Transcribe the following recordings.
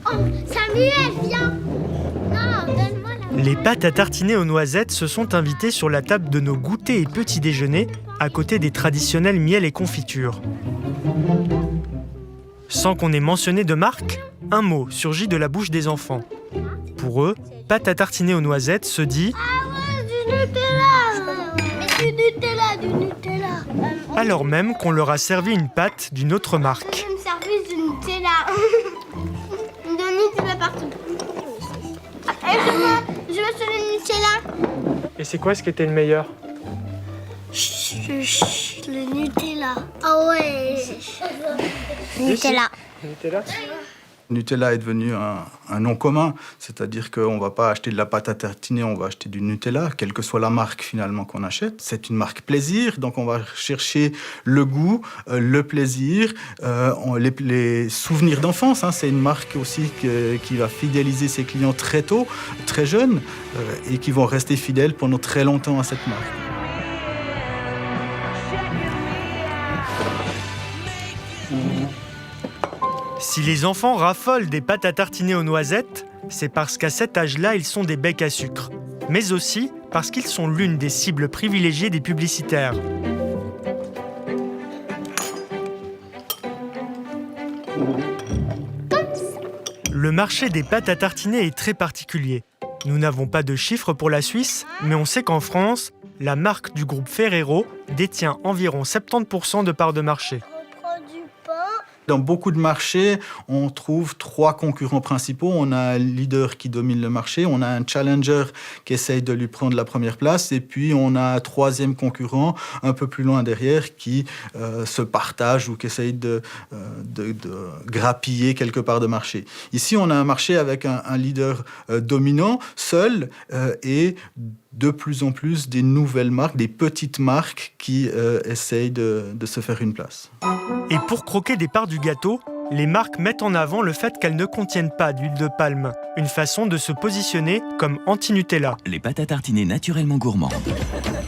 Oh, Samuel, viens. Non, donne-moi la... Les pâtes à tartiner aux noisettes se sont invitées sur la table de nos goûters et petits déjeuners, à côté des traditionnels miel et confitures. Sans qu'on ait mentionné de marque, un mot surgit de la bouche des enfants. Pour eux, pâte à tartiner aux noisettes se dit Ah ouais, du Nutella. Mais du Nutella, du Nutella. alors même qu'on leur a servi une pâte d'une autre marque. Une service de Nutella. De Nutella partout. Et je veux celui de Nutella. Et c'est quoi ce qui était le meilleur? Le Nutella. Ah ouais. Nutella. Nutella. Nutella est devenu un nom commun, c'est-à-dire qu'on ne va pas acheter de la pâte à tartiner, on va acheter du Nutella, quelle que soit la marque finalement qu'on achète. C'est une marque plaisir, donc on va chercher le goût, le plaisir, les souvenirs d'enfance. C'est une marque aussi qui va fidéliser ses clients très tôt, très jeunes, et qui vont rester fidèles pendant très longtemps à cette marque. Si les enfants raffolent des pâtes à tartiner aux noisettes, c'est parce qu'à cet âge-là, ils sont des becs à sucre. Mais aussi parce qu'ils sont l'une des cibles privilégiées des publicitaires. Le marché des pâtes à tartiner est très particulier. Nous n'avons pas de chiffres pour la Suisse, mais on sait qu'en France, la marque du groupe Ferrero détient environ 70% de parts de marché. Dans beaucoup de marchés, on trouve 3 concurrents principaux. On a un leader qui domine le marché, on a un challenger qui essaye de lui prendre la première place, et puis on a un 3e concurrent un peu plus loin derrière qui se partage ou qui essaye de grappiller quelque part de marché. Ici, on a un marché avec un leader dominant, seul, et de plus en plus des nouvelles marques, des petites marques qui essayent de se faire une place. Et pour croquer des parts du gâteau, les marques mettent en avant le fait qu'elles ne contiennent pas d'huile de palme, une façon de se positionner comme anti-Nutella. Les pâtes à tartiner naturellement gourmandes.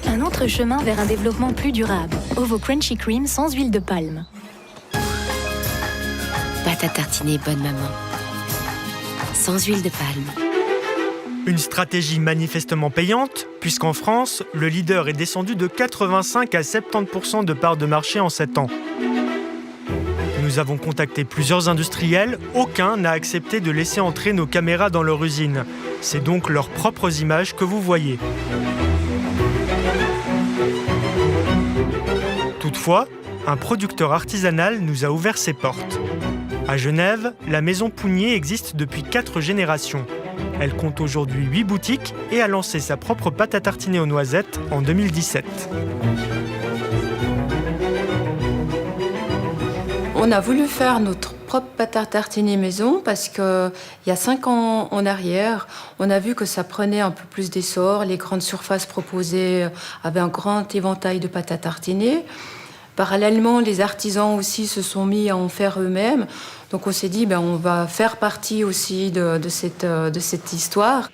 Un autre chemin vers un développement plus durable. Ovo Crunchy Cream sans huile de palme. Pâte à tartiner bonne maman. Sans huile de palme. Une stratégie manifestement payante, puisqu'en France, le leader est descendu de 85 à 70% de parts de marché en 7 ans. Nous avons contacté plusieurs industriels, aucun n'a accepté de laisser entrer nos caméras dans leur usine. C'est donc leurs propres images que vous voyez. Toutefois, un producteur artisanal nous a ouvert ses portes. À Genève, la maison Pougnier existe depuis 4 générations. Elle compte aujourd'hui 8 boutiques et a lancé sa propre pâte à tartiner aux noisettes en 2017. On a voulu faire notre propre pâte à tartiner maison parce qu'il y a 5 ans en arrière, on a vu que ça prenait un peu plus d'essor. Les grandes surfaces proposées avaient un grand éventail de pâte à tartiner. Parallèlement, les artisans aussi se sont mis à en faire eux-mêmes. Donc on s'est dit, on va faire partie aussi de cette histoire.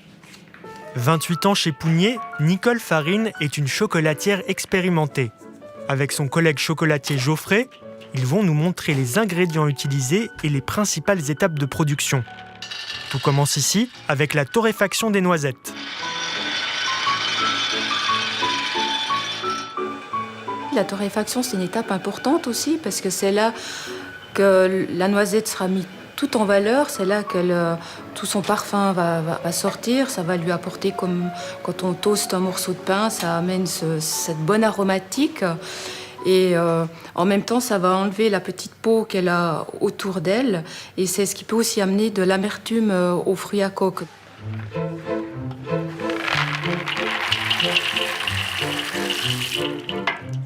28 ans chez Pougnier, Nicole Farine est une chocolatière expérimentée. Avec son collègue chocolatier Geoffrey, ils vont nous montrer les ingrédients utilisés et les principales étapes de production. Tout commence ici avec la torréfaction des noisettes. La torréfaction, c'est une étape importante aussi parce que c'est là que la noisette sera mise tout en valeur. C'est là que tout son parfum va sortir. Ça va lui apporter, comme quand on toaste un morceau de pain, ça amène cette bonne aromatique. Et en même temps, ça va enlever la petite peau qu'elle a autour d'elle. Et c'est ce qui peut aussi amener de l'amertume aux fruits à coque.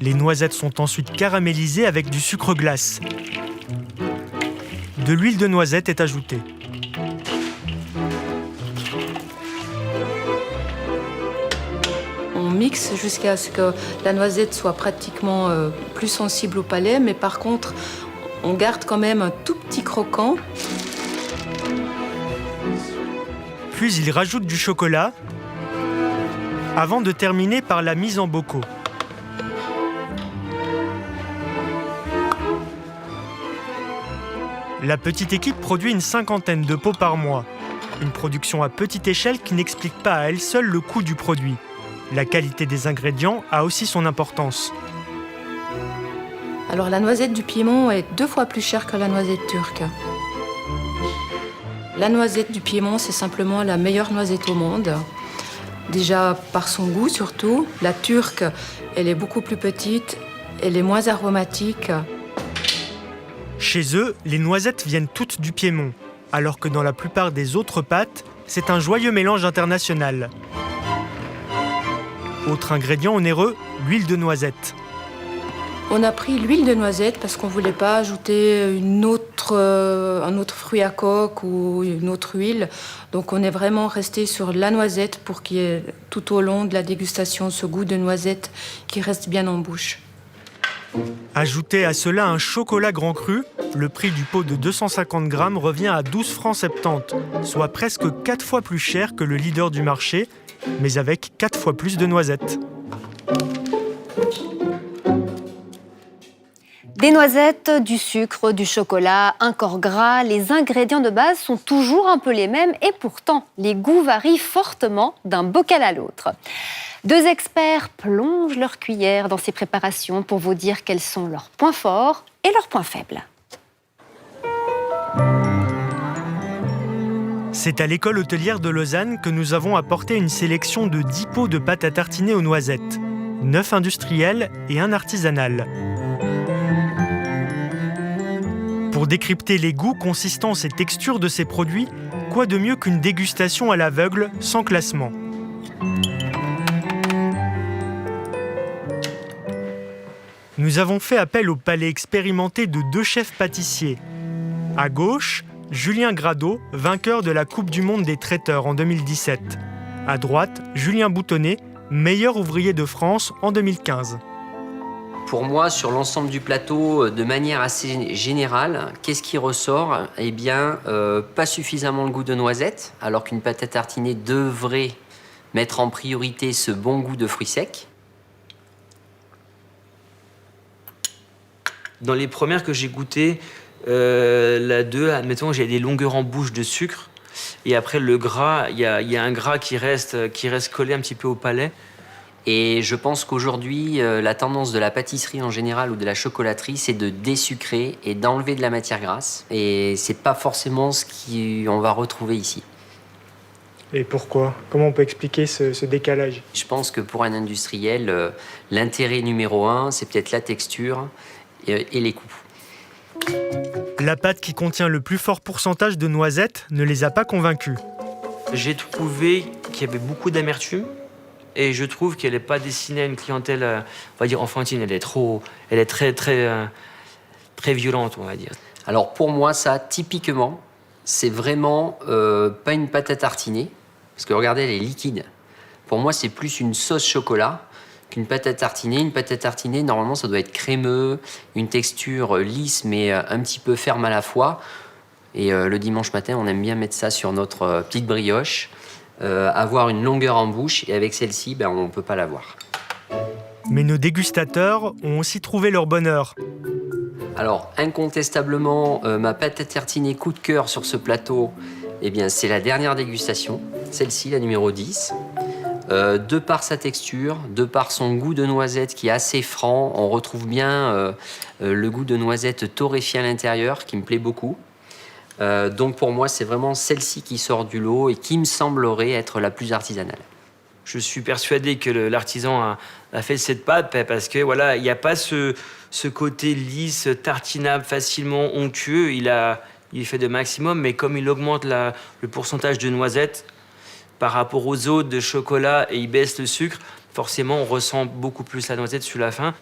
Les noisettes sont ensuite caramélisées avec du sucre glace. De l'huile de noisette est ajoutée. On mixe jusqu'à ce que la noisette soit pratiquement plus sensible au palais, mais par contre, on garde quand même un tout petit croquant. Puis il rajoute du chocolat avant de terminer par la mise en bocaux. La petite équipe produit une 50aine de pots par mois. Une production à petite échelle qui n'explique pas à elle seule le coût du produit. La qualité des ingrédients a aussi son importance. Alors la noisette du Piémont est 2 fois plus chère que la noisette turque. La noisette du Piémont, c'est simplement la meilleure noisette au monde. Déjà par son goût surtout. La turque, elle est beaucoup plus petite, elle est moins aromatique. Chez eux, les noisettes viennent toutes du Piémont, alors que dans la plupart des autres pâtes, c'est un joyeux mélange international. Autre ingrédient onéreux, l'huile de noisette. On a pris l'huile de noisette parce qu'on ne voulait pas ajouter un autre fruit à coque ou une autre huile. Donc on est vraiment resté sur la noisette pour qu'il y ait tout au long de la dégustation ce goût de noisette qui reste bien en bouche. Ajoutez à cela un chocolat grand cru, le prix du pot de 250 grammes revient à 12 francs 70, soit presque 4 fois plus cher que le leader du marché, mais avec 4 fois plus de noisettes. Des noisettes, du sucre, du chocolat, un corps gras, les ingrédients de base sont toujours un peu les mêmes et pourtant, les goûts varient fortement d'un bocal à l'autre. 2 experts plongent leur cuillère dans ces préparations pour vous dire quels sont leurs points forts et leurs points faibles. C'est à l'école hôtelière de Lausanne que nous avons apporté une sélection de 10 pots de pâte à tartiner aux noisettes, 9 industriels et 1 artisanal. Pour décrypter les goûts, consistance et texture de ces produits, quoi de mieux qu'une dégustation à l'aveugle sans classement. Nous avons fait appel au palais expérimenté de 2 chefs pâtissiers. À gauche, Julien Grado, vainqueur de la Coupe du Monde des traiteurs en 2017. À droite, Julien Boutonnet, meilleur ouvrier de France en 2015. Pour moi, sur l'ensemble du plateau, de manière assez générale, qu'est-ce qui ressort ? Eh bien, pas suffisamment le goût de noisette, alors qu'une pâte à tartiner devrait mettre en priorité ce bon goût de fruits secs. Dans les premières que j'ai goûtées, la 2, admettons, j'ai des longueurs en bouche de sucre. Et après, le gras, il y a un gras qui reste collé un petit peu au palais. Et je pense qu'aujourd'hui, la tendance de la pâtisserie en général ou de la chocolaterie, c'est de désucrer et d'enlever de la matière grasse. Et c'est pas forcément ce qu'on va retrouver ici. Et pourquoi ? Comment on peut expliquer ce décalage ? Je pense que pour un industriel, l'intérêt numéro 1, c'est peut-être la texture et les goûts. La pâte qui contient le plus fort pourcentage de noisettes ne les a pas convaincus. J'ai trouvé qu'il y avait beaucoup d'amertume. Et je trouve qu'elle n'est pas destinée à une clientèle, on va dire, enfantine. Elle est très, très, très violente, on va dire. Alors pour moi, ça, typiquement, c'est vraiment pas une pâte à tartiner. Parce que regardez, elle est liquide. Pour moi, c'est plus une sauce chocolat qu'une pâte à tartiner. Une pâte à tartiner, normalement, ça doit être crémeux, une texture lisse, mais un petit peu ferme à la fois. Et le dimanche matin, on aime bien mettre ça sur notre petite brioche. Avoir une longueur en bouche, et avec celle-ci, on ne peut pas l'avoir. Mais nos dégustateurs ont aussi trouvé leur bonheur. Alors, incontestablement, ma pâte à tartiner coup de cœur sur ce plateau, eh bien, c'est la dernière dégustation, celle-ci, la numéro 10. De par sa texture, de par son goût de noisette qui est assez franc, on retrouve bien le goût de noisette torréfié à l'intérieur, qui me plaît beaucoup. Donc pour moi, c'est vraiment celle-ci qui sort du lot et qui me semblerait être la plus artisanale. Je suis persuadé que l'artisan a fait cette pâte parce que voilà, il n'y a pas ce côté lisse, tartinable, facilement onctueux. Il fait de maximum, mais comme il augmente le pourcentage de noisettes par rapport aux autres de chocolat et il baisse le sucre, forcément, on ressent beaucoup plus la noisette sur la fin.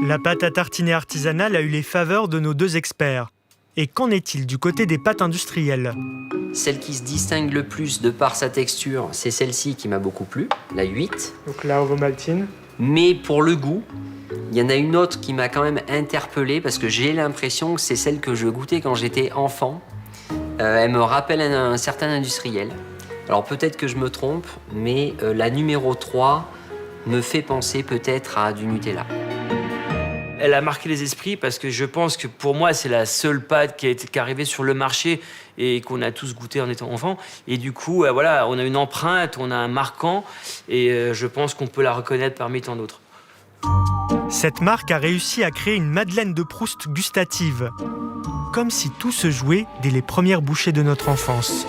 La pâte à tartiner artisanale a eu les faveurs de nos 2 experts. Et qu'en est-il du côté des pâtes industrielles ? Celle qui se distingue le plus de par sa texture, c'est celle-ci qui m'a beaucoup plu, la 8. Donc la ovomaltine. Mais pour le goût, il y en a une autre qui m'a quand même interpellé parce que j'ai l'impression que c'est celle que je goûtais quand j'étais enfant. Elle me rappelle un certain industriel. Alors peut-être que je me trompe, mais la numéro 3 me fait penser peut-être à du Nutella. Elle a marqué les esprits parce que je pense que pour moi, c'est la seule pâte qui est arrivée sur le marché et qu'on a tous goûté en étant enfant. Et du coup, voilà, on a une empreinte, on a un marquant et je pense qu'on peut la reconnaître parmi tant d'autres. Cette marque a réussi à créer une Madeleine de Proust gustative. Comme si tout se jouait dès les premières bouchées de notre enfance.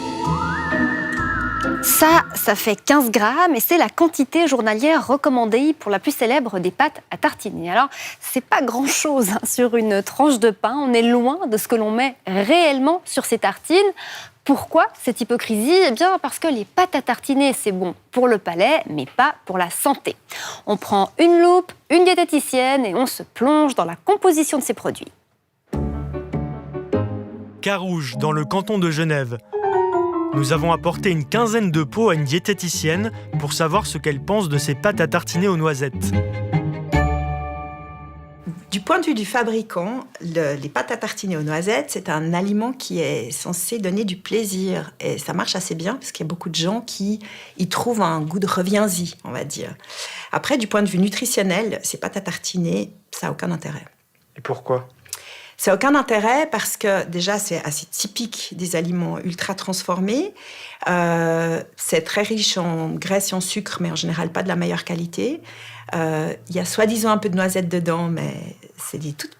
Ça fait 15 grammes et c'est la quantité journalière recommandée pour la plus célèbre des pâtes à tartiner. Alors, c'est pas grand-chose sur une tranche de pain. On est loin de ce que l'on met réellement sur ces tartines. Pourquoi cette hypocrisie ? Eh bien, parce que les pâtes à tartiner, c'est bon pour le palais, mais pas pour la santé. On prend une loupe, une diététicienne et on se plonge dans la composition de ces produits. Carouge, dans le canton de Genève. Nous avons apporté une quinzaine de pots à une diététicienne pour savoir ce qu'elle pense de ces pâtes à tartiner aux noisettes. Du point de vue du fabricant, les pâtes à tartiner aux noisettes, c'est un aliment qui est censé donner du plaisir. Et ça marche assez bien, parce qu'il y a beaucoup de gens qui y trouvent un goût de reviens-y, on va dire. Après, du point de vue nutritionnel, ces pâtes à tartiner, ça n'a aucun intérêt. Et pourquoi ? Ça n'a aucun intérêt parce que déjà, c'est assez typique des aliments ultra transformés. C'est très riche en graisse et en sucre, mais en général pas de la meilleure qualité. Il y a soi-disant un peu de noisettes dedans, mais c'est des toutes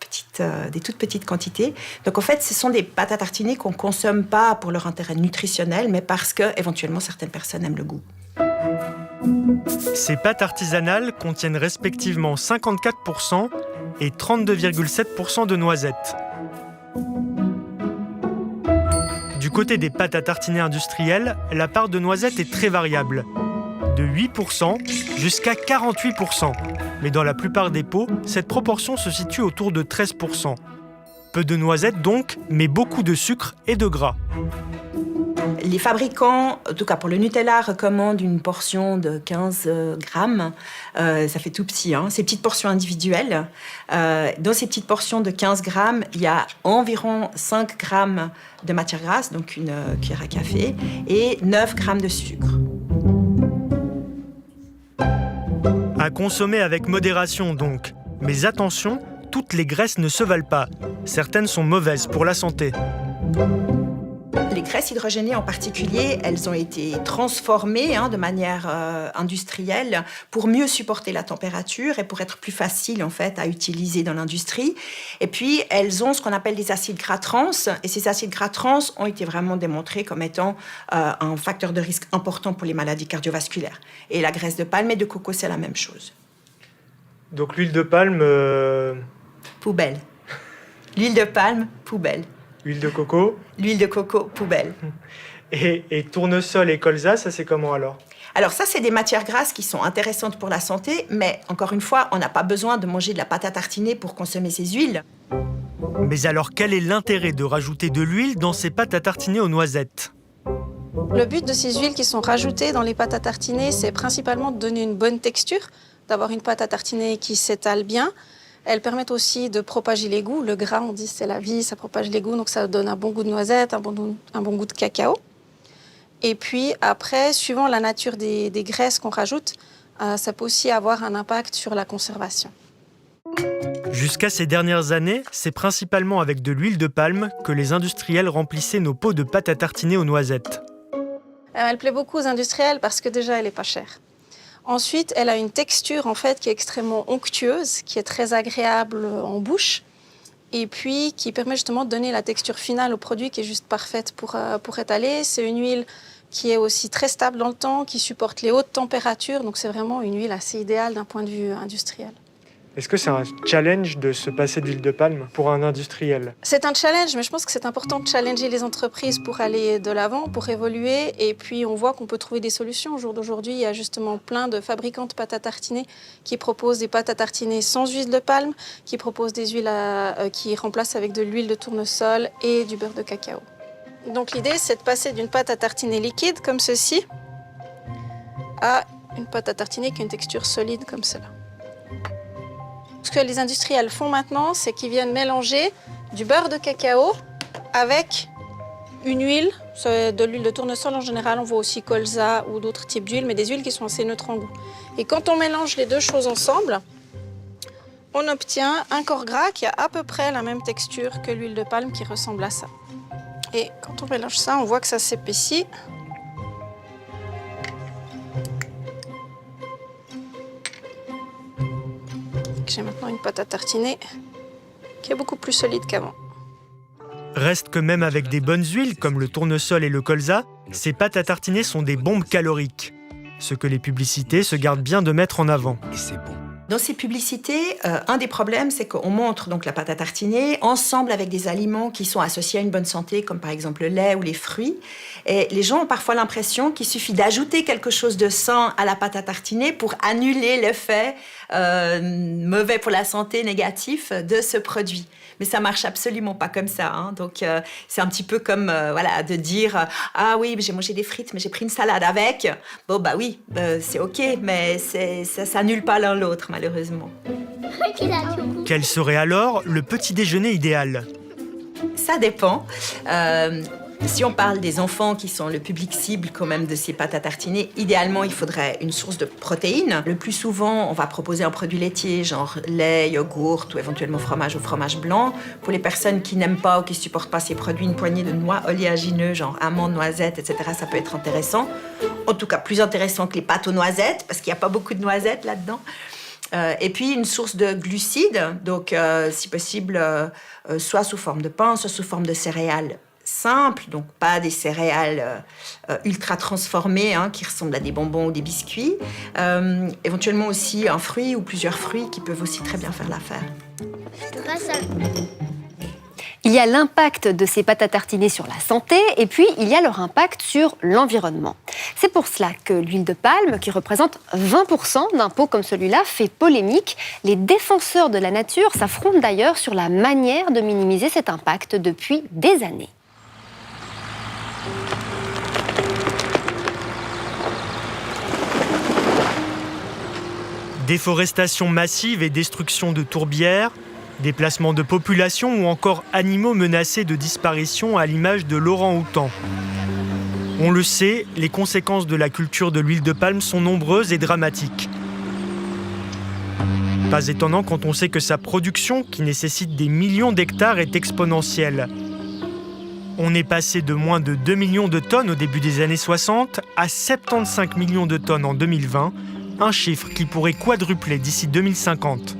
petites quantités. Donc en fait, ce sont des pâtes à tartiner qu'on ne consomme pas pour leur intérêt nutritionnel, mais parce que éventuellement certaines personnes aiment le goût. Ces pâtes artisanales contiennent respectivement 54% et 32,7% de noisettes. Du côté des pâtes à tartiner industrielles, la part de noisettes est très variable, de 8% jusqu'à 48%. Mais dans la plupart des pots, cette proportion se situe autour de 13%. Peu de noisettes donc, mais beaucoup de sucre et de gras. Les fabricants, en tout cas pour le Nutella, recommandent une portion de 15 grammes. Ça fait tout petit, hein, ces petites portions individuelles. Dans ces petites portions de 15 grammes, il y a environ 5 grammes de matière grasse, donc une cuillère à café, et 9 grammes de sucre. À consommer avec modération donc. Mais attention, toutes les graisses ne se valent pas. Certaines sont mauvaises pour la santé. Les graisses hydrogénées en particulier, elles ont été transformées de manière industrielle pour mieux supporter la température et pour être plus faciles en fait à utiliser dans l'industrie. Et puis elles ont ce qu'on appelle des acides gras trans, et ces acides gras trans ont été vraiment démontrés comme étant un facteur de risque important pour les maladies cardiovasculaires. Et la graisse de palme et de coco, c'est la même chose. Donc l'huile de palme... Poubelle. L'huile de palme, poubelle. L'huile de coco. L'huile de coco, poubelle. Et tournesol et colza, ça c'est comment alors ? Alors ça, c'est des matières grasses qui sont intéressantes pour la santé, mais encore une fois, on n'a pas besoin de manger de la pâte à tartiner pour consommer ces huiles. Mais alors, quel est l'intérêt de rajouter de l'huile dans ces pâtes à tartiner aux noisettes ? Le but de ces huiles qui sont rajoutées dans les pâtes à tartiner, c'est principalement de donner une bonne texture, d'avoir une pâte à tartiner qui s'étale bien. Elles permettent aussi de propager les goûts. Le gras, on dit c'est la vie, ça propage les goûts, donc ça donne un bon goût de noisette, un bon goût de cacao. Et puis après, suivant la nature des graisses qu'on rajoute, ça peut aussi avoir un impact sur la conservation. Jusqu'à ces dernières années, c'est principalement avec de l'huile de palme que les industriels remplissaient nos pots de pâte à tartiner aux noisettes. Elle plaît beaucoup aux industriels parce que déjà, elle n'est pas chère. Ensuite, elle a une texture en fait qui est extrêmement onctueuse, qui est très agréable en bouche, et puis qui permet justement de donner la texture finale au produit qui est juste parfaite pour étaler. C'est une huile qui est aussi très stable dans le temps, qui supporte les hautes températures, donc c'est vraiment une huile assez idéale d'un point de vue industriel. Est-ce que c'est un challenge de se passer d'huile de palme pour un industriel ? C'est un challenge, mais je pense que c'est important de challenger les entreprises pour aller de l'avant, pour évoluer. Et puis, on voit qu'on peut trouver des solutions. Au jour d'aujourd'hui, il y a justement plein de fabricants de pâtes à tartiner qui proposent des pâtes à tartiner sans huile de palme, qui proposent des huiles qui remplacent avec de l'huile de tournesol et du beurre de cacao. Donc, l'idée, c'est de passer d'une pâte à tartiner liquide, comme ceci, à une pâte à tartiner qui a une texture solide, comme cela. Ce que les industriels font maintenant, c'est qu'ils viennent mélanger du beurre de cacao avec une huile, de l'huile de tournesol en général, on voit aussi colza ou d'autres types d'huiles, mais des huiles qui sont assez neutres en goût. Et quand on mélange les deux choses ensemble, on obtient un corps gras qui a à peu près la même texture que l'huile de palme qui ressemble à ça. Et quand on mélange ça, on voit que ça s'épaissit. J'ai maintenant une pâte à tartiner qui est beaucoup plus solide qu'avant. Reste que même avec des bonnes huiles comme le tournesol et le colza, ces pâtes à tartiner sont des bombes caloriques. Ce que les publicités se gardent bien de mettre en avant. Et c'est bon. Dans ces publicités, un des problèmes, c'est qu'on montre donc la pâte à tartiner ensemble avec des aliments qui sont associés à une bonne santé, comme par exemple le lait ou les fruits. Et les gens ont parfois l'impression qu'il suffit d'ajouter quelque chose de sain à la pâte à tartiner pour annuler l'effet mauvais pour la santé, négatif de ce produit. Mais ça marche absolument pas comme ça. Hein. Donc c'est un petit peu comme de dire ah oui, j'ai mangé des frites, mais j'ai pris une salade avec. Bon bah oui, c'est ok, mais ça s'annule pas l'un l'autre malheureusement. Quel serait alors le petit déjeuner idéal ? Ça dépend. Si on parle des enfants qui sont le public cible quand même de ces pâtes à tartiner, idéalement, il faudrait une source de protéines. Le plus souvent, on va proposer un produit laitier, genre lait, yogourt ou éventuellement fromage ou fromage blanc. Pour les personnes qui n'aiment pas ou qui ne supportent pas ces produits, une poignée de noix oléagineux, genre amandes, noisettes, etc., ça peut être intéressant. En tout cas, plus intéressant que les pâtes aux noisettes, parce qu'il n'y a pas beaucoup de noisettes là-dedans. Et puis une source de glucides, donc si possible, soit sous forme de pain, soit sous forme de céréales simples, donc pas des céréales ultra transformées qui ressemblent à des bonbons ou des biscuits. Éventuellement aussi un fruit ou plusieurs fruits qui peuvent aussi très bien faire l'affaire. Il y a l'impact de ces pâtes à tartiner sur la santé et puis il y a leur impact sur l'environnement. C'est pour cela que l'huile de palme, qui représente 20% d'un pot comme celui-là, fait polémique. Les défenseurs de la nature s'affrontent d'ailleurs sur la manière de minimiser cet impact depuis des années. Déforestation massive et destruction de tourbières, déplacement de populations ou encore animaux menacés de disparition à l'image de l'orang-outan. On le sait, les conséquences de la culture de l'huile de palme sont nombreuses et dramatiques. Pas étonnant quand on sait que sa production, qui nécessite des millions d'hectares, est exponentielle. On est passé de moins de 2 millions de tonnes au début des années 60 à 75 millions de tonnes en 2020, un chiffre qui pourrait quadrupler d'ici 2050.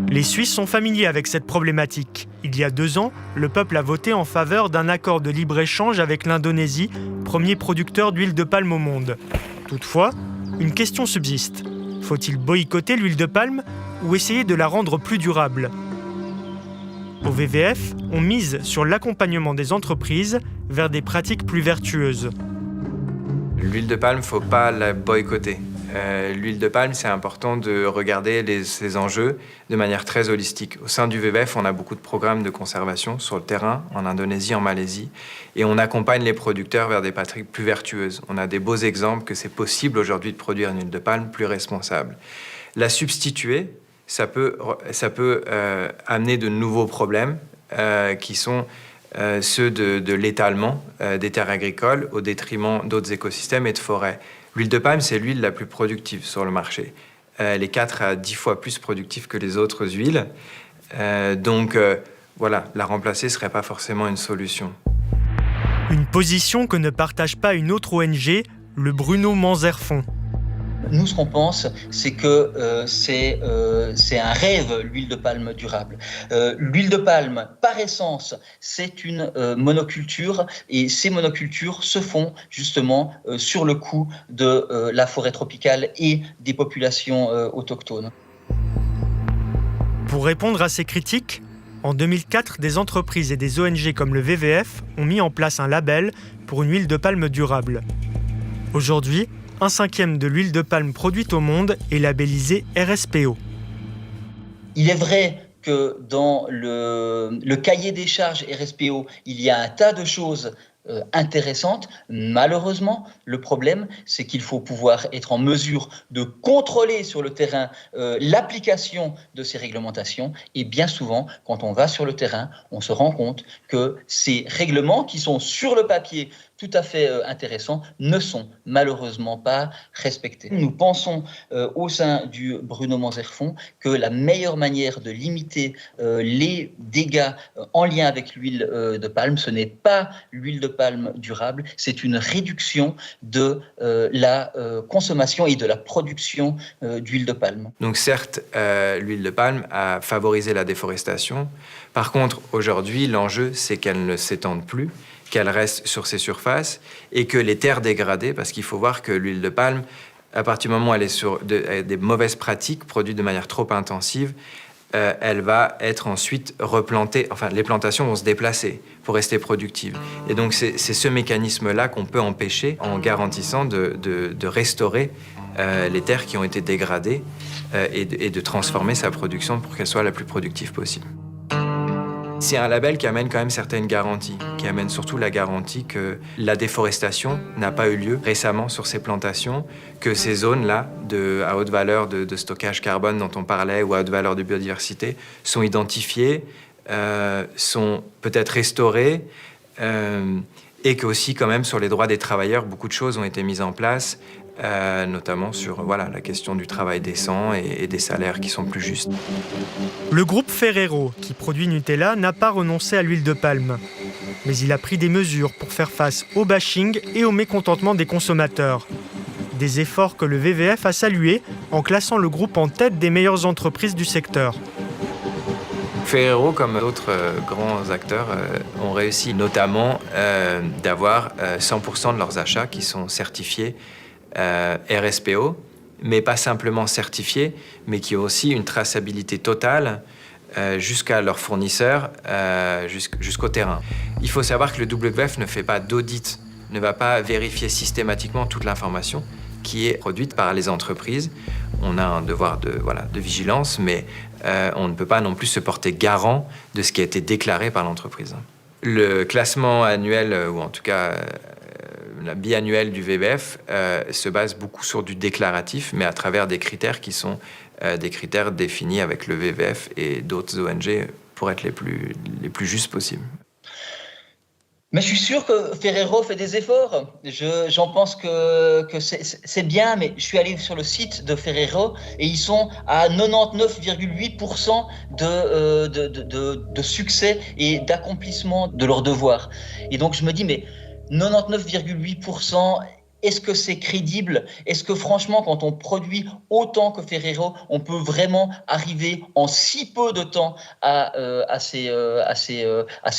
Les Suisses sont familiers avec cette problématique. Il y a 2 ans, le peuple a voté en faveur d'un accord de libre-échange avec l'Indonésie, premier producteur d'huile de palme au monde. Toutefois, une question subsiste. Faut-il boycotter l'huile de palme ou essayer de la rendre plus durable ? Au WWF, on mise sur l'accompagnement des entreprises vers des pratiques plus vertueuses. L'huile de palme, il ne faut pas la boycotter. L'huile de palme, c'est important de regarder ces enjeux de manière très holistique. Au sein du WWF, on a beaucoup de programmes de conservation sur le terrain, en Indonésie, en Malaisie, et on accompagne les producteurs vers des pratiques plus vertueuses. On a des beaux exemples que c'est possible aujourd'hui de produire une huile de palme plus responsable. La substituer, ça peut amener de nouveaux problèmes qui sont ceux de l'étalement des terres agricoles au détriment d'autres écosystèmes et de forêts. L'huile de palme, c'est l'huile la plus productive sur le marché. Elle est 4 à 10 fois plus productive que les autres huiles. Donc, la remplacer ne serait pas forcément une solution. Une position que ne partage pas une autre ONG, le Bruno Manzer-Fonds. Nous, ce qu'on pense, c'est que c'est un rêve, l'huile de palme durable. L'huile de palme, par essence, c'est une monoculture et ces monocultures se font justement sur le coût de la forêt tropicale et des populations autochtones. Pour répondre à ces critiques, en 2004, des entreprises et des ONG comme le WWF ont mis en place un label pour une huile de palme durable. Aujourd'hui, 1/5 de l'huile de palme produite au monde est labellisée RSPO. Il est vrai que dans le cahier des charges RSPO, il y a un tas de choses intéressantes. Malheureusement, le problème, c'est qu'il faut pouvoir être en mesure de contrôler sur le terrain l'application de ces réglementations. Et bien souvent, quand on va sur le terrain, on se rend compte que ces règlements qui sont sur le papier tout à fait intéressants ne sont malheureusement pas respectés. Nous pensons au sein du Bruno Manzerfond que la meilleure manière de limiter les dégâts en lien avec l'huile de palme, ce n'est pas l'huile de palme durable, c'est une réduction de la consommation et de la production d'huile de palme. Donc certes, l'huile de palme a favorisé la déforestation. Par contre, aujourd'hui, l'enjeu, c'est qu'elle ne s'étende plus, qu'elle reste sur ses surfaces et que les terres dégradées, parce qu'il faut voir que l'huile de palme, à partir du moment où elle est sur des mauvaises pratiques, produites de manière trop intensive, elle va être ensuite replantée, enfin les plantations vont se déplacer pour rester productives. Et donc c'est ce mécanisme-là qu'on peut empêcher en garantissant de restaurer les terres qui ont été dégradées et de transformer sa production pour qu'elle soit la plus productive possible. C'est un label qui amène quand même certaines garanties, qui amène surtout la garantie que la déforestation n'a pas eu lieu récemment sur ces plantations, que ces zones-là à haute valeur de stockage carbone dont on parlait ou à haute valeur de biodiversité sont identifiées, sont peut-être restaurées, et que aussi quand même sur les droits des travailleurs, beaucoup de choses ont été mises en place, notamment sur la question du travail décent et des salaires qui sont plus justes. Le groupe Ferrero, qui produit Nutella, n'a pas renoncé à l'huile de palme. Mais il a pris des mesures pour faire face au bashing et au mécontentement des consommateurs. Des efforts que le WWF a salués en classant le groupe en tête des meilleures entreprises du secteur. Ferrero, comme d'autres grands acteurs, ont réussi notamment d'avoir 100% de leurs achats qui sont certifiés RSPO, mais pas simplement certifiés, mais qui ont aussi une traçabilité totale jusqu'à leurs fournisseurs, jusqu'au terrain. Il faut savoir que le WWF ne fait pas d'audit, ne va pas vérifier systématiquement toute l'information qui est produite par les entreprises. On a un devoir de vigilance, mais on ne peut pas non plus se porter garant de ce qui a été déclaré par l'entreprise. Le classement annuel, ou en tout cas la biannuelle du WWF, se base beaucoup sur du déclaratif, mais à travers des critères qui sont des critères définis avec le WWF et d'autres ONG pour être les plus justes possibles. Mais je suis sûr que Ferrero fait des efforts. J'en pense que c'est bien, mais je suis allé sur le site de Ferrero et ils sont à 99,8% de succès et d'accomplissement de leurs devoirs. Et donc je me dis, mais 99,8%, est-ce que c'est crédible? Est-ce que franchement, quand on produit autant que Ferrero, on peut vraiment arriver en si peu de temps à ces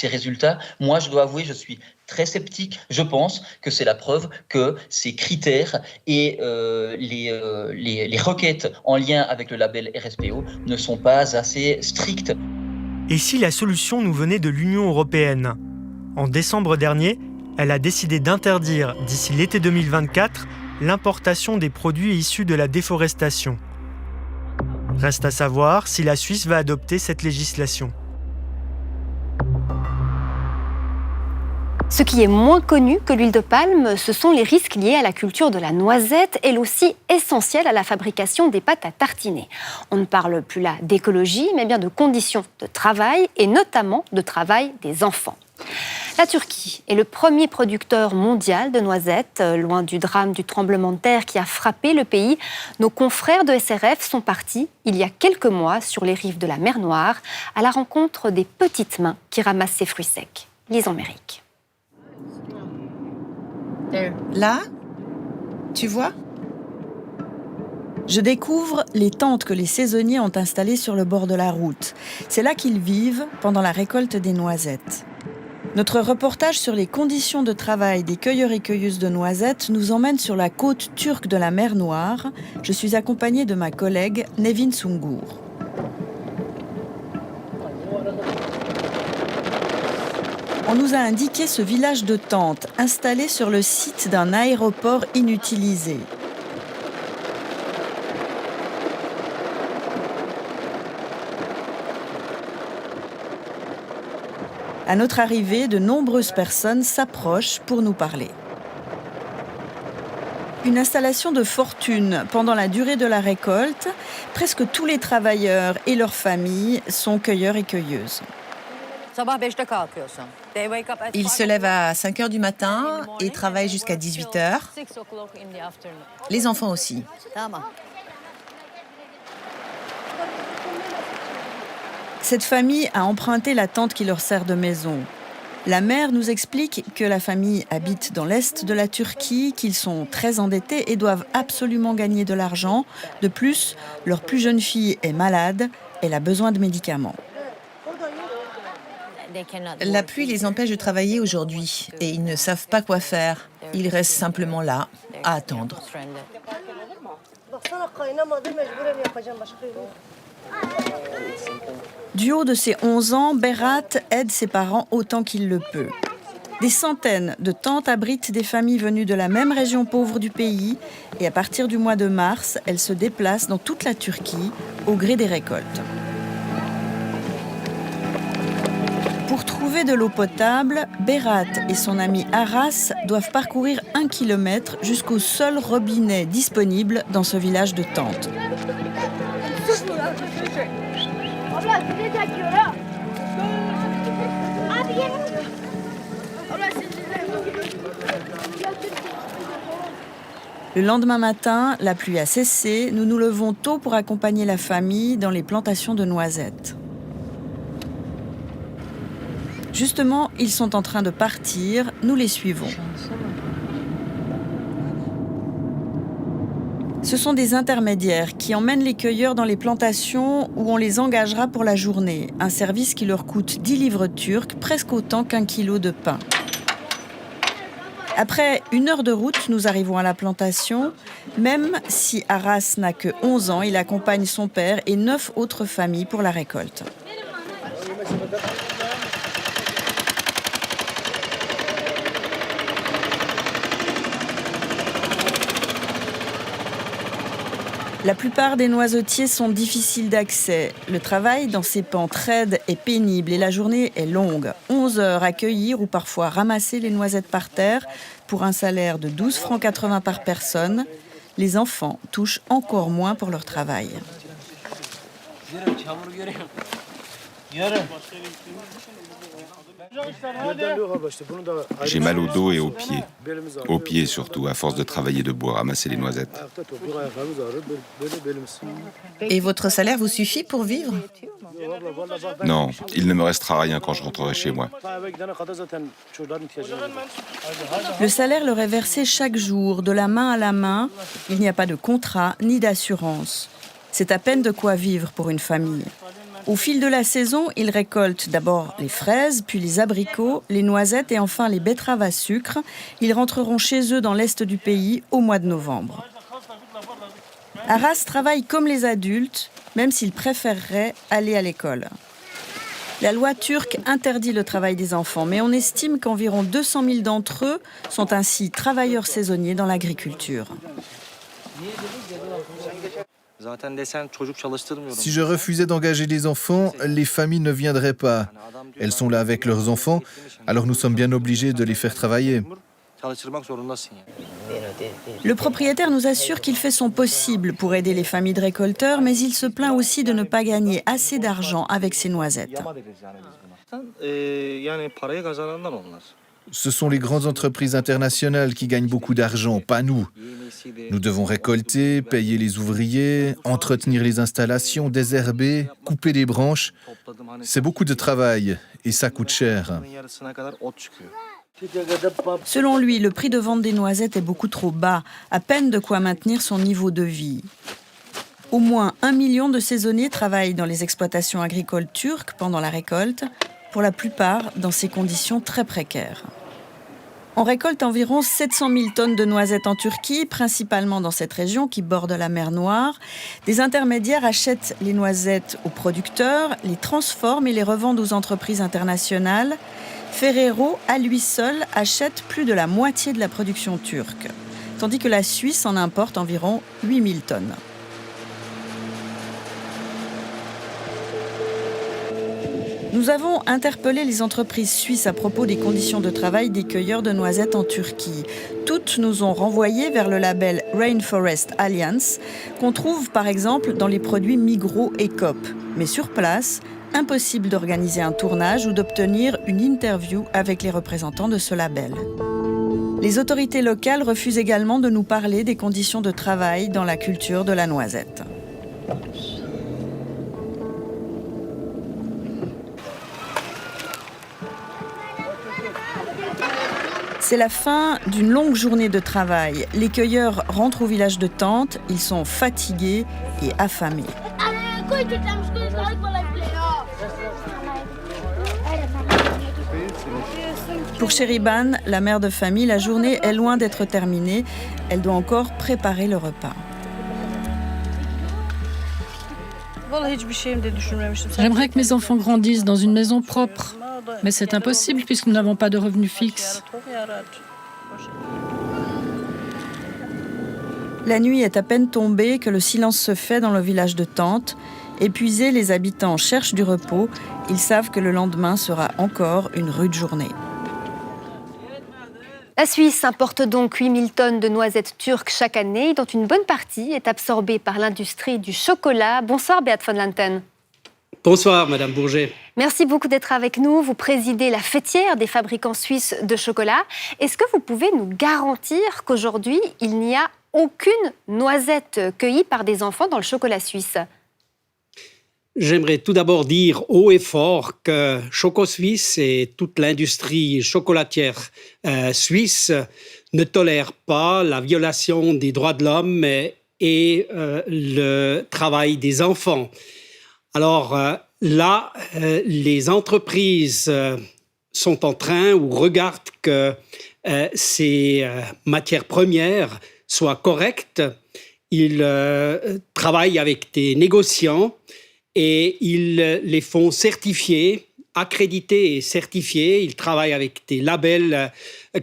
résultats? Moi, je dois avouer, je suis très sceptique. Je pense que c'est la preuve que ces critères et les requêtes en lien avec le label RSPO ne sont pas assez strictes. Et si la solution nous venait de l'Union européenne? En décembre dernier, elle a décidé d'interdire, d'ici l'été 2024, l'importation des produits issus de la déforestation. Reste à savoir si la Suisse va adopter cette législation. Ce qui est moins connu que l'huile de palme, ce sont les risques liés à la culture de la noisette, elle aussi essentielle à la fabrication des pâtes à tartiner. On ne parle plus là d'écologie, mais bien de conditions de travail, et notamment de travail des enfants. La Turquie est le premier producteur mondial de noisettes. Loin du drame du tremblement de terre qui a frappé le pays, nos confrères de SRF sont partis il y a quelques mois sur les rives de la mer Noire à la rencontre des petites mains qui ramassent ces fruits secs. Lisons Méric. Là, tu vois ? Je découvre les tentes que les saisonniers ont installées sur le bord de la route. C'est là qu'ils vivent pendant la récolte des noisettes. Notre reportage sur les conditions de travail des cueilleurs et cueilleuses de noisettes nous emmène sur la côte turque de la mer Noire. Je suis accompagnée de ma collègue Nevin Sungur. On nous a indiqué ce village de tentes installé sur le site d'un aéroport inutilisé. À notre arrivée, de nombreuses personnes s'approchent pour nous parler. Une installation de fortune pendant la durée de la récolte. Presque tous les travailleurs et leurs familles sont cueilleurs et cueilleuses. Ils se lèvent à 5 heures du matin et travaillent jusqu'à 18 heures. Les enfants aussi. Cette famille a emprunté la tente qui leur sert de maison. La mère nous explique que la famille habite dans l'est de la Turquie, qu'ils sont très endettés et doivent absolument gagner de l'argent. De plus, leur plus jeune fille est malade, elle a besoin de médicaments. La pluie les empêche de travailler aujourd'hui et ils ne savent pas quoi faire. Ils restent simplement là, à attendre. Du haut de ses 11 ans, Berat aide ses parents autant qu'il le peut. Des centaines de tentes abritent des familles venues de la même région pauvre du pays et à partir du mois de mars, elles se déplacent dans toute la Turquie au gré des récoltes. Pour trouver de l'eau potable, Berat et son ami Aras doivent parcourir 1 kilomètre jusqu'au seul robinet disponible dans ce village de tentes. Le lendemain matin, la pluie a cessé. Nous nous levons tôt pour accompagner la famille dans les plantations de noisettes. Justement, ils sont en train de partir. Nous les suivons. Ce sont des intermédiaires qui emmènent les cueilleurs dans les plantations où on les engagera pour la journée. Un service qui leur coûte 10 livres turcs, presque autant qu'1 kilo de pain. Après 1 heure de route, nous arrivons à la plantation. Même si Aras n'a que 11 ans, il accompagne son père et 9 autres familles pour la récolte. La plupart des noisetiers sont difficiles d'accès. Le travail dans ces pentes raides est pénible et la journée est longue. 11 heures à cueillir ou parfois ramasser les noisettes par terre pour un salaire de 12,80 francs par personne. Les enfants touchent encore moins pour leur travail. J'ai mal au dos et aux pieds. Aux pieds surtout, à force de travailler debout à ramasser les noisettes. Et votre salaire vous suffit pour vivre? Non, il ne me restera rien quand je rentrerai chez moi. Le salaire leur est versé chaque jour, de la main à la main. Il n'y a pas de contrat ni d'assurance. C'est à peine de quoi vivre pour une famille. Au fil de la saison, ils récoltent d'abord les fraises, puis les abricots, les noisettes et enfin les betteraves à sucre. Ils rentreront chez eux dans l'est du pays au mois de novembre. Aras travaille comme les adultes, même s'il préférerait aller à l'école. La loi turque interdit le travail des enfants, mais on estime qu'environ 200 000 d'entre eux sont ainsi travailleurs saisonniers dans l'agriculture. Si je refusais d'engager des enfants, les familles ne viendraient pas. Elles sont là avec leurs enfants, alors nous sommes bien obligés de les faire travailler. Le propriétaire nous assure qu'il fait son possible pour aider les familles de récolteurs, mais il se plaint aussi de ne pas gagner assez d'argent avec ses noisettes. Ce sont les grandes entreprises internationales qui gagnent beaucoup d'argent, pas nous. Nous devons récolter, payer les ouvriers, entretenir les installations, désherber, couper des branches. C'est beaucoup de travail et ça coûte cher. Selon lui, le prix de vente des noisettes est beaucoup trop bas, à peine de quoi maintenir son niveau de vie. Au moins 1 million de saisonniers travaillent dans les exploitations agricoles turques pendant la récolte, pour la plupart dans ces conditions très précaires. On récolte environ 700 000 tonnes de noisettes en Turquie, principalement dans cette région qui borde la mer Noire. Des intermédiaires achètent les noisettes aux producteurs, les transforment et les revendent aux entreprises internationales. Ferrero, à lui seul, achète plus de la moitié de la production turque, tandis que la Suisse en importe environ 8 000 tonnes. Nous avons interpellé les entreprises suisses à propos des conditions de travail des cueilleurs de noisettes en Turquie. Toutes nous ont renvoyés vers le label Rainforest Alliance, qu'on trouve par exemple dans les produits Migros et Coop. Mais sur place, impossible d'organiser un tournage ou d'obtenir une interview avec les représentants de ce label. Les autorités locales refusent également de nous parler des conditions de travail dans la culture de la noisette. C'est la fin d'une longue journée de travail. Les cueilleurs rentrent au village de Tente. Ils sont fatigués et affamés. Pour Sheriban, la mère de famille, la journée est loin d'être terminée. Elle doit encore préparer le repas. J'aimerais que mes enfants grandissent dans une maison propre. Mais c'est impossible puisque nous n'avons pas de revenus fixes. La nuit est à peine tombée que le silence se fait dans le village de Tente. Épuisés, les habitants cherchent du repos. Ils savent que le lendemain sera encore une rude journée. La Suisse importe donc 8000 tonnes de noisettes turques chaque année, dont une bonne partie est absorbée par l'industrie du chocolat. Bonsoir Beat van Lanten. Bonsoir Madame Bourget. Merci beaucoup d'être avec nous. Vous présidez la fêtière des fabricants suisses de chocolat. Est-ce que vous pouvez nous garantir qu'aujourd'hui, il n'y a aucune noisette cueillie par des enfants dans le chocolat suisse ? J'aimerais tout d'abord dire haut et fort que Choco Suisse et toute l'industrie chocolatière suisse ne tolèrent pas la violation des droits de l'homme et le travail des enfants. Alors là, les entreprises sont en train ou regardent que ces matières premières soient correctes. Ils travaillent avec des négociants et ils les font certifier, accréditer et certifier. Ils travaillent avec des labels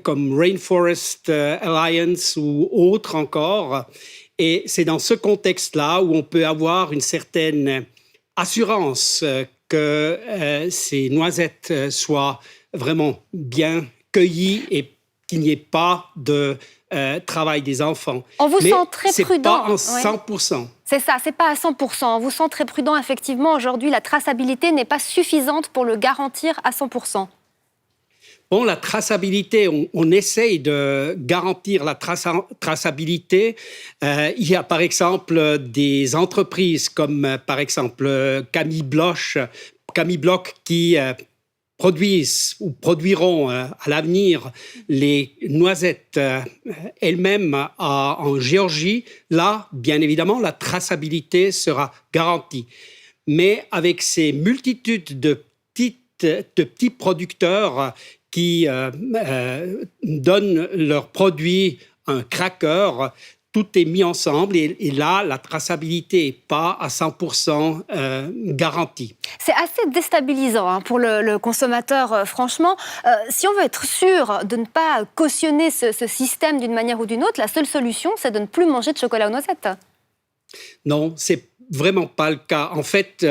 comme Rainforest Alliance ou autres encore. Et c'est dans ce contexte-là où on peut avoir une certaine assurance que ces noisettes soient vraiment bien cueillies et qu'il n'y ait pas de travail des enfants. On vous Mais sent très c'est prudent. pas en 100%. C'est ça, c'est pas à 100%. On vous sent très prudent. Effectivement, aujourd'hui, la traçabilité n'est pas suffisante pour le garantir à 100%. Bon, la traçabilité, on essaye de garantir la traçabilité. Il y a par exemple des entreprises comme par exemple Camille Bloch qui produisent ou produiront à l'avenir les noisettes elles-mêmes en Géorgie. Là, bien évidemment, la traçabilité sera garantie. Mais avec ces multitudes de petits producteurs qui donnent leurs produits un cracker, tout est mis ensemble et là, la traçabilité n'est pas à 100% garantie. C'est assez déstabilisant pour le consommateur, franchement. Si on veut être sûr de ne pas cautionner ce système d'une manière ou d'une autre, la seule solution, c'est de ne plus manger de chocolat aux noisettes. Non, c'est vraiment pas le cas. En fait,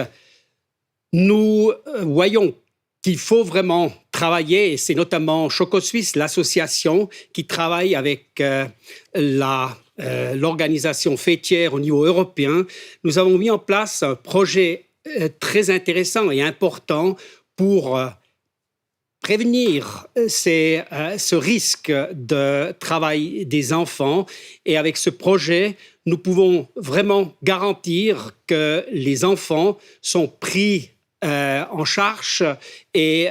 nous voyons qu'il faut vraiment travailler, et c'est notamment Choco Suisse, l'association qui travaille avec l'organisation fêtière au niveau européen. Nous avons mis en place un projet très intéressant et important pour prévenir ce risque de travail des enfants. Et avec ce projet, nous pouvons vraiment garantir que les enfants sont pris en charge et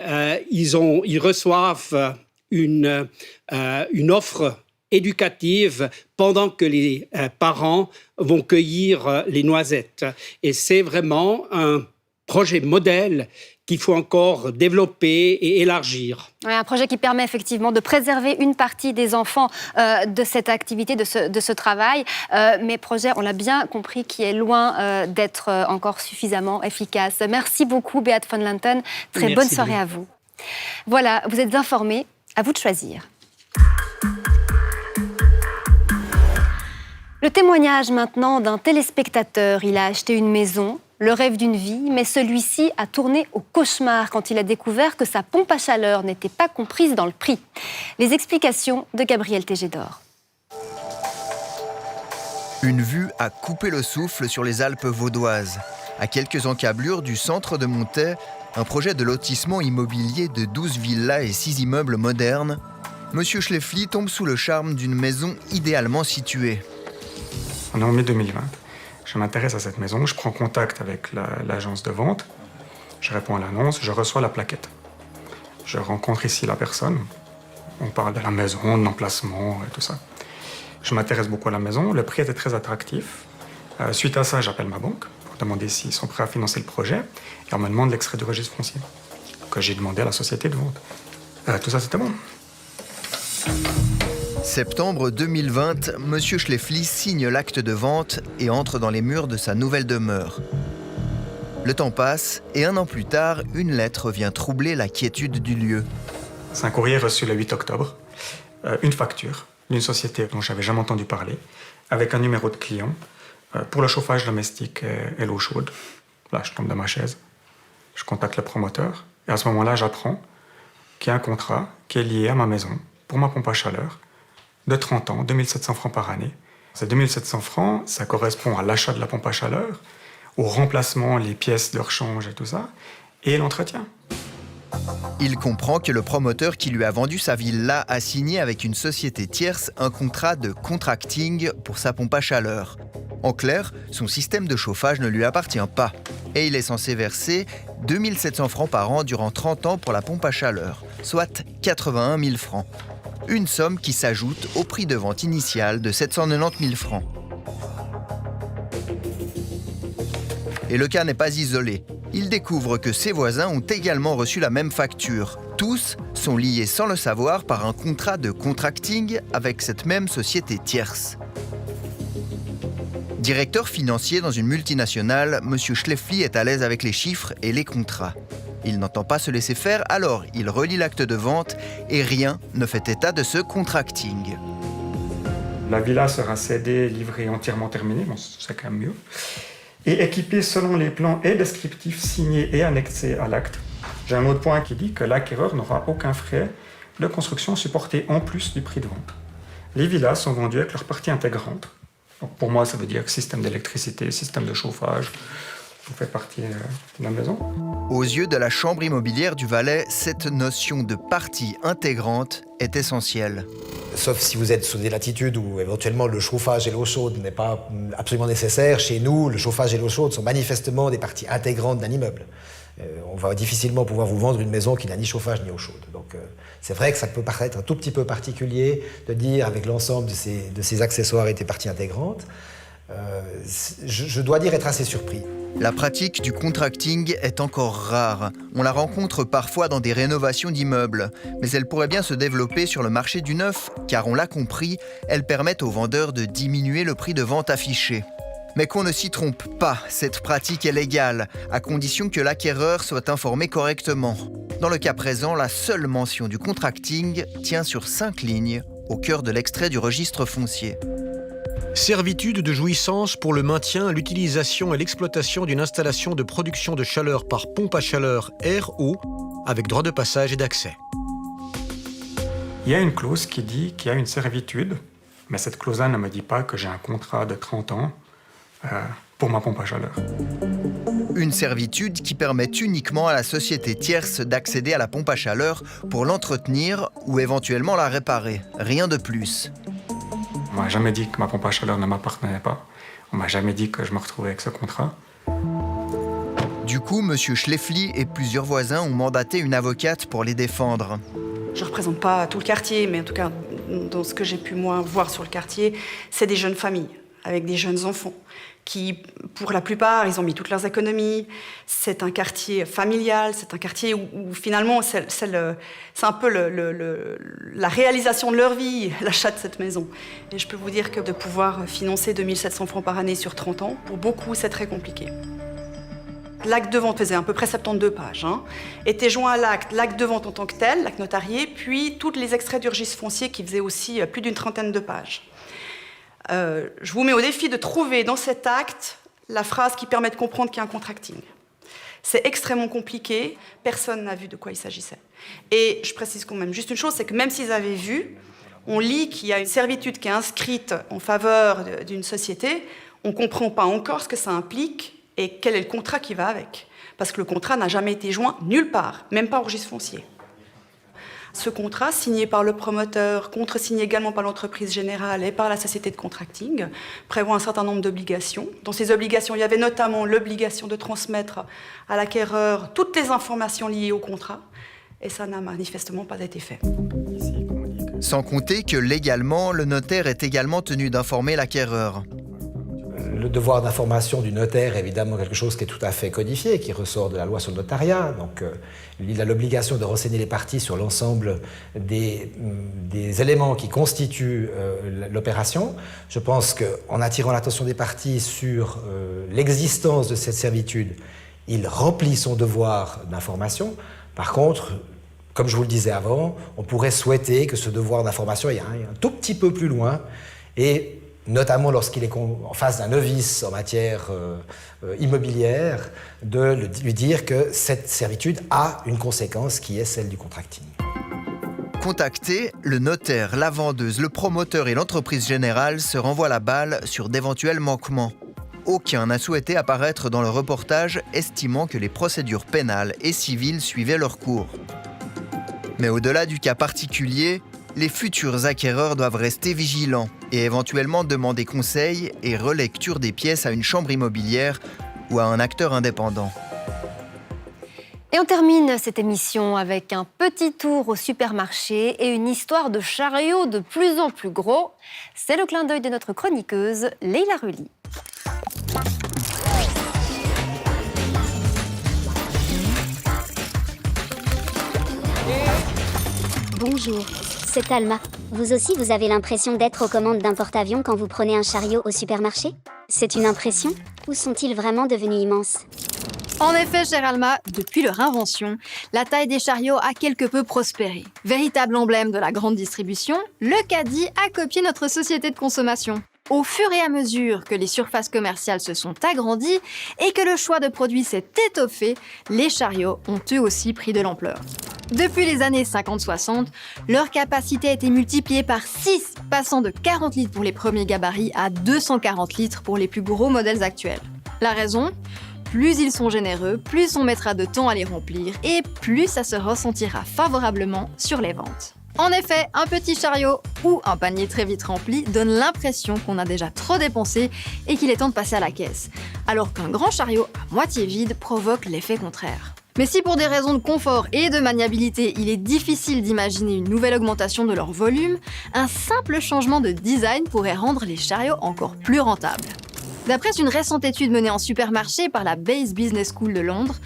ils reçoivent une offre éducative pendant que les parents vont cueillir les noisettes. Et c'est vraiment un projet modèle qu'il faut encore développer et élargir. Ouais, un projet qui permet effectivement de préserver une partie des enfants de cette activité, de ce travail, mais projet, on l'a bien compris, qui est loin d'être encore suffisamment efficace. Merci beaucoup, Beat van Lanten. Très bonne soirée à vous. Voilà, vous êtes informés, à vous de choisir. Le témoignage maintenant d'un téléspectateur. Il a acheté une maison, le rêve d'une vie, mais celui-ci a tourné au cauchemar quand il a découvert que sa pompe à chaleur n'était pas comprise dans le prix. Les explications de Gabriel Tégédor. Une vue à couper le souffle sur les Alpes vaudoises. À quelques encablures du centre de Montaix, un projet de lotissement immobilier de 12 villas et 6 immeubles modernes, Monsieur Schleffly tombe sous le charme d'une maison idéalement située. On est en mai 2020. Je m'intéresse à cette maison, je prends contact avec l'agence de vente, je réponds à l'annonce, je reçois la plaquette. Je rencontre ici la personne, on parle de la maison, de l'emplacement et tout ça. Je m'intéresse beaucoup à la maison, le prix était très attractif. Suite à ça, j'appelle ma banque pour demander s'ils sont prêts à financer le projet et on me demande l'extrait du registre foncier que j'ai demandé à la société de vente. Tout ça, c'était bon. Septembre 2020, Monsieur Schleffly signe l'acte de vente et entre dans les murs de sa nouvelle demeure. Le temps passe et 1 an plus tard, une lettre vient troubler la quiétude du lieu. C'est un courrier reçu le 8 octobre, une facture d'une société dont je n'avais jamais entendu parler, avec un numéro de client pour le chauffage domestique et l'eau chaude. Là, je tombe de ma chaise, je contacte le promoteur et à ce moment-là, j'apprends qu'il y a un contrat qui est lié à ma maison pour ma pompe à chaleur de 30 ans, 2700 francs par année. Ces 2700 francs, ça correspond à l'achat de la pompe à chaleur, au remplacement, les pièces de rechange et tout ça, et l'entretien. Il comprend que le promoteur qui lui a vendu sa villa a signé avec une société tierce un contrat de contracting pour sa pompe à chaleur. En clair, son système de chauffage ne lui appartient pas. Et il est censé verser 2700 francs par an durant 30 ans pour la pompe à chaleur, soit 81 000 francs. Une somme qui s'ajoute au prix de vente initial de 790 000 francs. Et le cas n'est pas isolé. Il découvre que ses voisins ont également reçu la même facture. Tous sont liés sans le savoir par un contrat de contracting avec cette même société tierce. Directeur financier dans une multinationale, M. Schleffly est à l'aise avec les chiffres et les contrats. Il n'entend pas se laisser faire, alors il relit l'acte de vente et rien ne fait état de ce contracting. La villa sera cédée, livrée entièrement terminée, bon, c'est quand même mieux, et équipée selon les plans et descriptifs signés et annexés à l'acte. J'ai un autre point qui dit que l'acquéreur n'aura aucun frais de construction supporté en plus du prix de vente. Les villas sont vendues avec leur partie intégrante. Donc pour moi, ça veut dire système d'électricité, système de chauffage, tout fait partie de la maison. Aux yeux de la Chambre immobilière du Valais, cette notion de partie intégrante est essentielle. Sauf si vous êtes sous des latitudes où éventuellement le chauffage et l'eau chaude n'est pas absolument nécessaire. Chez nous, le chauffage et l'eau chaude sont manifestement des parties intégrantes d'un immeuble. On va difficilement pouvoir vous vendre une maison qui n'a ni chauffage ni eau chaude. Donc c'est vrai que ça peut paraître un tout petit peu particulier de dire avec l'ensemble de ces accessoires et des parties intégrantes. Je dois dire être assez surpris. La pratique du contracting est encore rare. On la rencontre parfois dans des rénovations d'immeubles, mais elle pourrait bien se développer sur le marché du neuf, car on l'a compris, elle permet aux vendeurs de diminuer le prix de vente affiché. Mais qu'on ne s'y trompe pas, cette pratique est légale, à condition que l'acquéreur soit informé correctement. Dans le cas présent, la seule mention du contracting tient sur 5 lignes, au cœur de l'extrait du registre foncier. Servitude de jouissance pour le maintien, l'utilisation et l'exploitation d'une installation de production de chaleur par pompe à chaleur air-eau avec droit de passage et d'accès. Il y a une clause qui dit qu'il y a une servitude, mais cette clause-là ne me dit pas que j'ai un contrat de 30 ans pour ma pompe à chaleur. Une servitude qui permet uniquement à la société tierce d'accéder à la pompe à chaleur pour l'entretenir ou éventuellement la réparer. Rien de plus. On m'a jamais dit que ma pompe à chaleur ne m'appartenait pas. On m'a jamais dit que je me retrouvais avec ce contrat. Du coup, M. Schleffly et plusieurs voisins ont mandaté une avocate pour les défendre. Je ne représente pas tout le quartier, mais en tout cas, dans ce que j'ai pu moi voir sur le quartier, c'est des jeunes familles, avec des jeunes enfants, qui, pour la plupart, ils ont mis toutes leurs économies. C'est un quartier familial, c'est un quartier où finalement, c'est un peu la réalisation de leur vie, l'achat de cette maison. Et je peux vous dire que de pouvoir financer 2700 francs par année sur 30 ans, pour beaucoup, c'est très compliqué. L'acte de vente faisait à peu près 72 pages. Était joint à l'acte de vente en tant que tel, l'acte notarié, puis tous les extraits du registre foncier qui faisaient aussi plus d'une trentaine de pages. Je vous mets au défi de trouver dans cet acte la phrase qui permet de comprendre qu'il y a un contracting. C'est extrêmement compliqué, personne n'a vu de quoi il s'agissait. Et je précise quand même juste une chose, c'est que même s'ils avaient vu, on lit qu'il y a une servitude qui est inscrite en faveur d'une société, on ne comprend pas encore ce que ça implique et quel est le contrat qui va avec. Parce que le contrat n'a jamais été joint nulle part, même pas au registre foncier. Ce contrat, signé par le promoteur, contresigné également par l'entreprise générale et par la société de contracting, prévoit un certain nombre d'obligations. Dans ces obligations, il y avait notamment l'obligation de transmettre à l'acquéreur toutes les informations liées au contrat, et ça n'a manifestement pas été fait. Sans compter que légalement, le notaire est également tenu d'informer l'acquéreur. Le devoir d'information du notaire est évidemment quelque chose qui est tout à fait codifié, qui ressort de la loi sur le notariat. Donc, il a l'obligation de renseigner les parties sur l'ensemble des éléments qui constituent l'opération. Je pense qu'en attirant l'attention des parties sur l'existence de cette servitude, il remplit son devoir d'information. Par contre, comme je vous le disais avant, on pourrait souhaiter que ce devoir d'information aille un tout petit peu plus loin, et notamment lorsqu'il est en face d'un novice en matière immobilière, de lui dire que cette servitude a une conséquence qui est celle du contracting. Contactés, le notaire, la vendeuse, le promoteur et l'entreprise générale se renvoient la balle sur d'éventuels manquements. Aucun n'a souhaité apparaître dans le reportage, estimant que les procédures pénales et civiles suivaient leur cours. Mais au-delà du cas particulier, les futurs acquéreurs doivent rester vigilants et éventuellement demander conseil et relecture des pièces à une chambre immobilière ou à un acteur indépendant. Et on termine cette émission avec un petit tour au supermarché et une histoire de chariot de plus en plus gros. C'est le clin d'œil de notre chroniqueuse, Leila Rulli. Bonjour, c'est Alma. Vous aussi, vous avez l'impression d'être aux commandes d'un porte-avions quand vous prenez un chariot au supermarché? C'est une impression? Ou sont-ils vraiment devenus immenses? En effet, chère Alma, depuis leur invention, la taille des chariots a quelque peu prospéré. Véritable emblème de la grande distribution, le caddie a copié notre société de consommation. Au fur et à mesure que les surfaces commerciales se sont agrandies et que le choix de produits s'est étoffé, les chariots ont eux aussi pris de l'ampleur. Depuis les années 50-60, leur capacité a été multipliée par 6, passant de 40 litres pour les premiers gabarits à 240 litres pour les plus gros modèles actuels. La raison ? Plus ils sont généreux, plus on mettra de temps à les remplir et plus ça se ressentira favorablement sur les ventes. En effet, un petit chariot ou un panier très vite rempli donne l'impression qu'on a déjà trop dépensé et qu'il est temps de passer à la caisse, alors qu'un grand chariot à moitié vide provoque l'effet contraire. Mais si pour des raisons de confort et de maniabilité, il est difficile d'imaginer une nouvelle augmentation de leur volume, un simple changement de design pourrait rendre les chariots encore plus rentables. D'après une récente étude menée en supermarché par la Base Business School de Londres,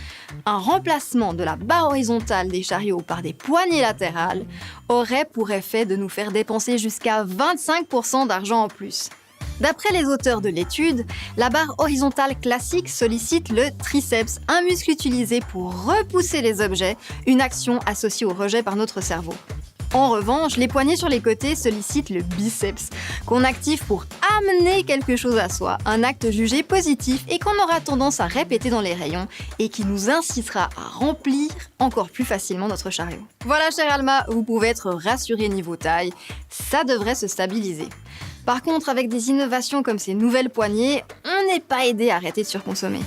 un remplacement de la barre horizontale des chariots par des poignées latérales aurait pour effet de nous faire dépenser jusqu'à 25% d'argent en plus. D'après les auteurs de l'étude, la barre horizontale classique sollicite le triceps, un muscle utilisé pour repousser les objets, une action associée au rejet par notre cerveau. En revanche, les poignées sur les côtés sollicitent le biceps, qu'on active pour amener quelque chose à soi, un acte jugé positif et qu'on aura tendance à répéter dans les rayons et qui nous incitera à remplir encore plus facilement notre chariot. Voilà, chère Alma, vous pouvez être rassurée niveau taille, ça devrait se stabiliser. Par contre, avec des innovations comme ces nouvelles poignées, on n'est pas aidé à arrêter de surconsommer.